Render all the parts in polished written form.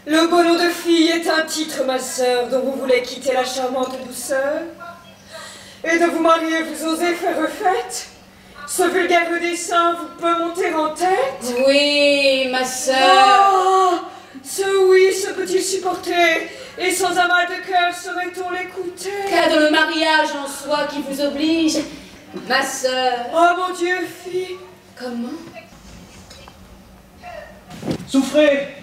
Le beau nom de fille est un titre, ma sœur, dont vous voulez quitter la charmante douceur. Et de vous marier, vous osez faire fête. Ce vulgaire dessein vous peut monter en tête. Oui, ma sœur. Ah, ce oui, se peut-il supporter? Et sans un mal de cœur, saurait-on l'écouter? Qu'a dans le mariage en soi qui vous oblige, ma sœur. Oh mon Dieu, fille. Comment? Souffrez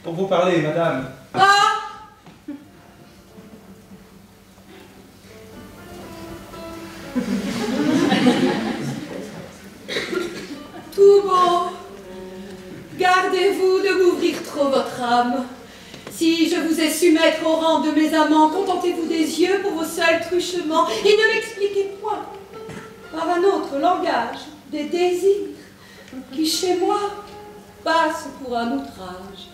pour vous parler, madame. Ah! Tout beau, gardez-vous de m'ouvrir trop votre âme. Si je vous ai su mettre au rang de mes amants, contentez-vous des yeux pour vos seuls truchements et ne m'expliquez point par un autre langage des désirs qui chez moi passent pour un outrage.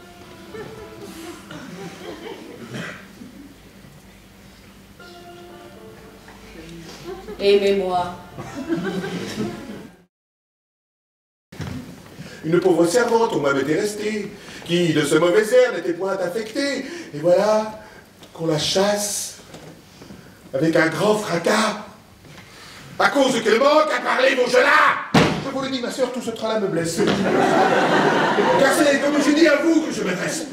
Aimez-moi. Une pauvre servante, on m'avait dérestée, qui de ce mauvais air n'était point affectée. Et voilà qu'on la chasse avec un grand fracas. À cause qu'elle manque à parler, vos jeux-là. Je vous le dis, ma sœur, tout ce train-là me blesse. Car c'est, comme je dis, à vous que je m'adresse.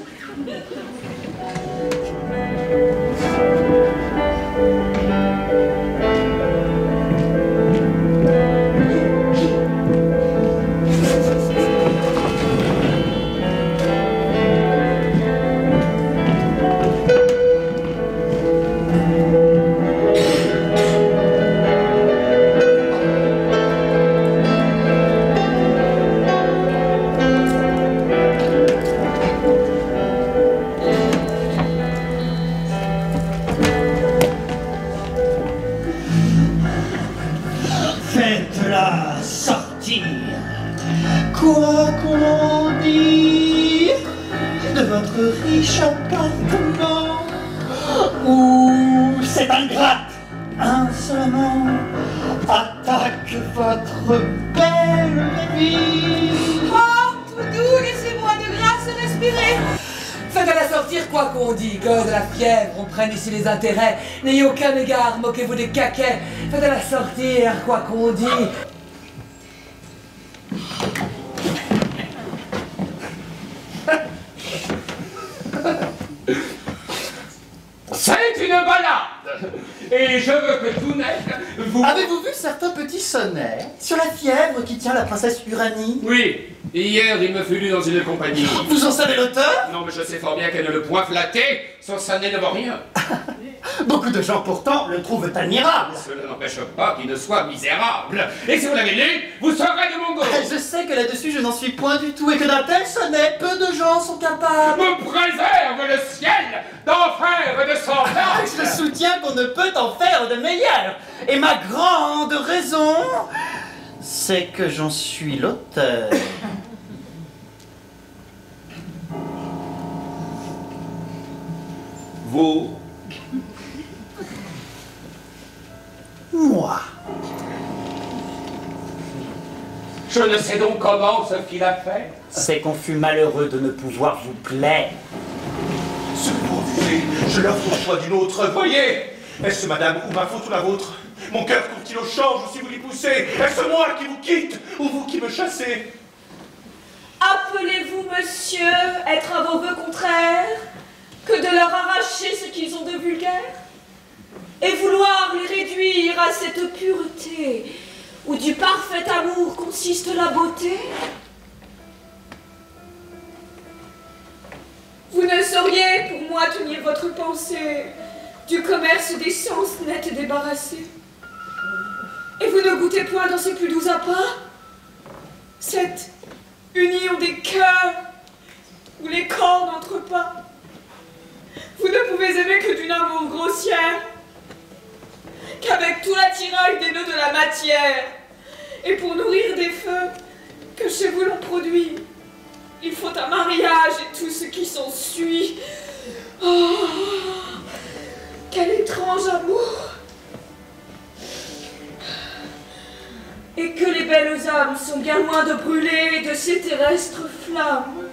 Faites-la sortir. Quoi qu'on dit de votre riche appartement où cette ingrate insolemment attaque votre belle vie. Oh, tout doux, laissez-moi de grâce respirer. Faites-la sortir quoi qu'on dit, cause de la fièvre, on prenne ici les intérêts. N'ayez aucun égard, moquez-vous des caquets. Faites-la sortir quoi qu'on dit. C'est une balade. Et je veux que tout net, vous... Avez-vous vu certains petits sonnets sur la fièvre qui tient la princesse Uranie? Oui, hier il me fut lu dans une compagnie. Vous en savez l'auteur? Non, mais je sais fort bien qu'elle ne le point flatté, son sonnet ne vaut rien. Beaucoup de gens pourtant le trouvent admirable. Cela n'empêche pas qu'il ne soit misérable. Et si vous l'avez lu, vous serez de mon goût. Je sais que là-dessus je n'en suis point du tout et que d'un tel sonnet, peu de gens sont capables. Me préserve le ciel d'en faire de semblables. Je soutiens qu'on ne peut en faire de meilleur. Et ma grande raison, c'est que j'en suis l'auteur. Vous... Moi. Je ne sais donc comment ce qu'il a fait. C'est qu'on fut malheureux de ne pouvoir vous plaire. Ce que vous refusez, je l'offre au choix d'une autre. Voyez, est-ce madame ou ma faute ou la vôtre? Mon cœur court-il au change si vous l'y poussez? Est-ce moi qui vous quitte ou vous qui me chassez? Appelez-vous, monsieur, être à vos vœux contraires, que de leur arracher ce qu'ils ont de vulgaire, et vouloir les réduire à cette pureté où du parfait amour consiste la beauté? Vous ne sauriez, pour moi, tenir votre pensée du commerce des sens nets débarrassés. Et vous ne goûtez point dans ces plus doux appâts Cette union des cœurs où les corps n'entrent pas. Vous ne pouvez aimer que d'une amour grossière, qu'avec tout l'attirail des nœuds de la matière, et pour nourrir des feux que chez vous l'on produit, il faut un mariage et tout ce qui s'ensuit. Oh, quel étrange amour! Et que les belles âmes sont bien loin de brûler de ces terrestres flammes.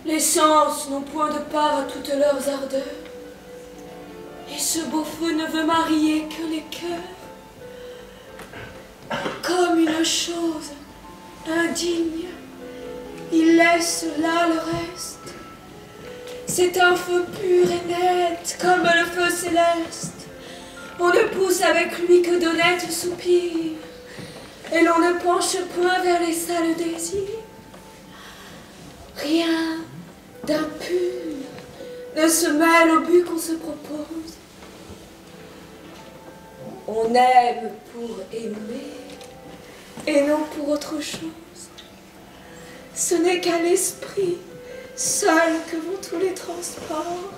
Les sens n'ont point de part à toutes leurs ardeurs, et ce beau feu ne veut marier que les cœurs. Comme une chose indigne, il laisse là le reste. C'est un feu pur et net, comme le feu céleste. On ne pousse avec lui que d'honnêtes soupirs, et l'on ne penche point vers les sales désirs. Rien d'impur ne se mêle au but qu'on se propose. On aime pour aimer, et non pour autre chose. Ce n'est qu'à l'esprit seul que vont tous les transports,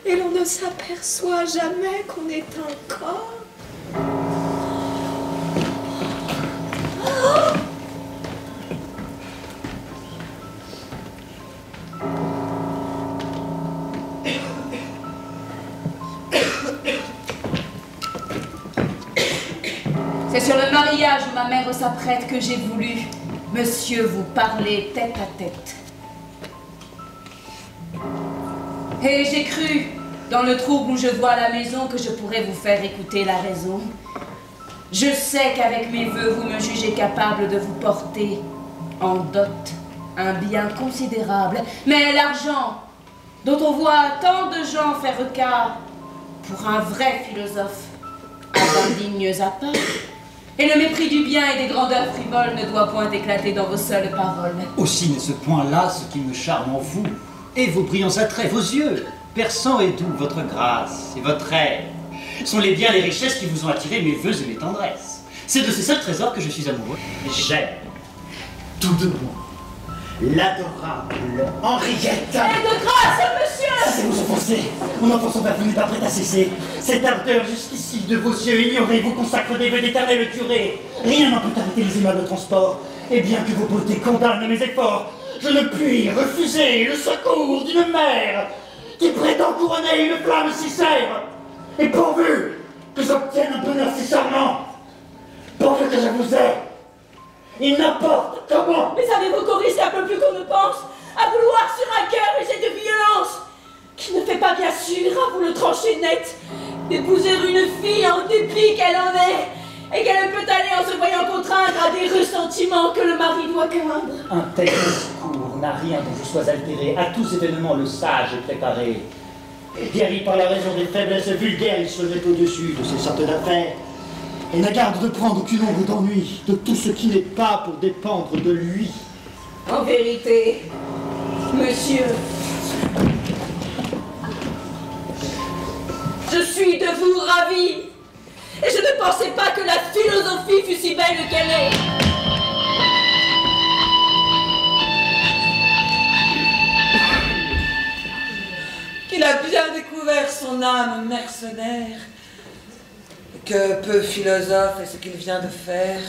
et l'on ne s'aperçoit jamais qu'on est un corps. Oh! C'est sur le mariage où ma mère s'apprête que j'ai voulu, monsieur, vous parler tête à tête. Et j'ai cru, dans le trouble où je vois à la maison, que je pourrais vous faire écouter la raison. Je sais qu'avec mes vœux, vous me jugez capable de vous porter en dot un bien considérable. Mais l'argent, dont on voit tant de gens faire cas pour un vrai philosophe, a d'indignes apparts. Et le mépris du bien et des grandeurs frivoles ne doit point éclater dans vos seules paroles. Aussi n'est ce point-là ce qui me charme en vous, et vos brillants attraits, vos yeux, perçants et doux, votre grâce et votre air, sont les biens, les richesses qui vous ont attiré mes vœux et mes tendresses. C'est de ces seuls trésors que je suis amoureux. J'aime, tout de moi, l'adorable Henriette. Et de grâce, monsieur! C'est vous offenser. Mon enfance envers vous n'est pas prête à cesser. Cette ardeur jusqu'ici de vos yeux ignorés vous consacre des vœux d'éternel curé. Rien n'en peut arrêter les aimables transports. Et bien que vos beautés condamnent mes efforts, je ne puis refuser le secours d'une mère qui prétend couronner une flamme si chère. Et pourvu que j'obtienne un bonheur si charmant, pourvu que je vous aie, il n'importe comment. Mais savez-vous qu'au risque un peu plus qu'on ne pense, à vouloir sur un cœur et cette violence, qui ne fait pas bien sûr, à vous le trancher net, d'épouser une fille en dépit qu'elle en est, et qu'elle peut aller en se voyant contraindre à des ressentiments que le mari doit craindre. Un tel discours n'a rien dont je sois altéré. À tous événements, le sage est préparé. Et guéri par la raison des faiblesses vulgaires, il se met au-dessus de ces sortes d'affaires. Et n'a garde de prendre aucune ombre d'ennui de tout ce qui n'est pas pour dépendre de lui. En vérité, monsieur, Je suis de vous ravie, et je ne pensais pas que la philosophie fût si belle qu'elle est. Qu'il a bien découvert son âme mercenaire, que peu philosophe est ce qu'il vient de faire.